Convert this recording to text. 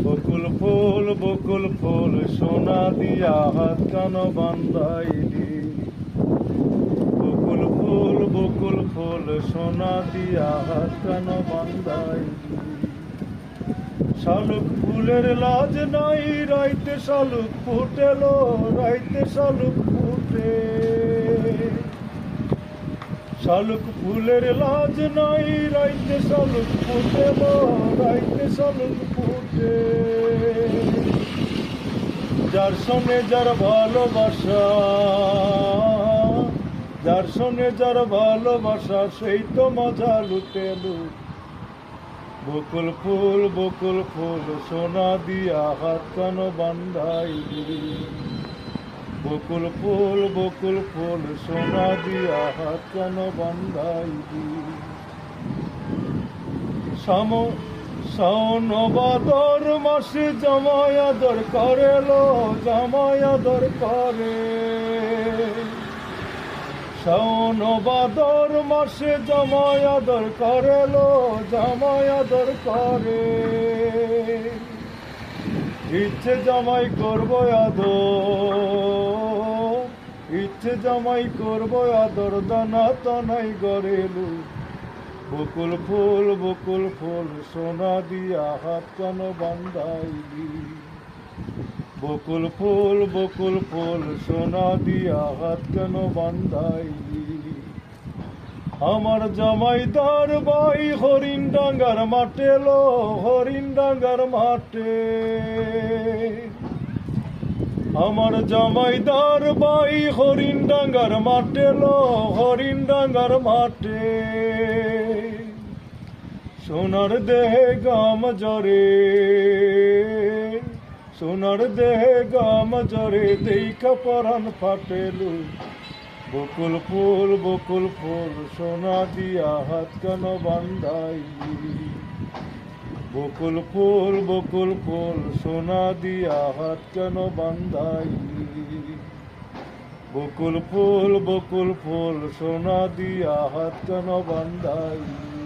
বকুল ফুল সোনা দিয়া হাত কান বান্ধাইলি। বকুল ফুল সোনা দিয়া হাত কান বান্ধাইলি। শালুক ফুলের লাজ নাই রাইতে শালুক ফুটেলো, রাইতে শালুক ফুটে। শালুক ফুলের লাজ নাই রাইতে শালুক ফুটেলো, রাইতে শালুক ফুটে। যার সঙ্গে যার ভালোবাসা, যার সঙ্গে যার ভালোবাসা সেই তো মজা লুটে লুট। বকুল ফুল সোনা দিয়া হাত কান বান্ধাইলি। বকুল ফুল সোনা দিয়া হাত কান বান্ধাইলি। শাওন ভাদর মাসে জামাই আদর করেলো, জামাই আদর করে। শাওন ভাদর মাসে জামাই আদর করেলো, জামাই আদর করে। ইচ্ছে জামাই করবো আদর, ইচ্ছে জামাই করবো আদর, দানা তানাই গড়েলু। বকুল ফুল সোনা দিয়া হাত কান বান্ধাইলি। বকুল ফুল সোনা দিয়া হাত কান বান্ধাইলি। আমার জামাইদার বাই হরিণ ডাঙ্গার মাঠে লো, হরিণ ডাঙ্গার মাঠে। আমার জামাইদার বাই হরিণ ডাঙ্গার মাঠে লো, হরিণ ডাঙ্গার মাঠে। সোনার দেহে গাম জরে, সোনার দেহে গাম জরে, দেখা পরাণ ফাটেলু। বকুল ফুল সোনা দিয়া হাত কান বান্ধাইলি। বকুল ফুল সোনা দিয়া হাত কান বান্ধাইলি। বকুল ফুল সোনা দিয়া হাত কান বান্ধাইলি।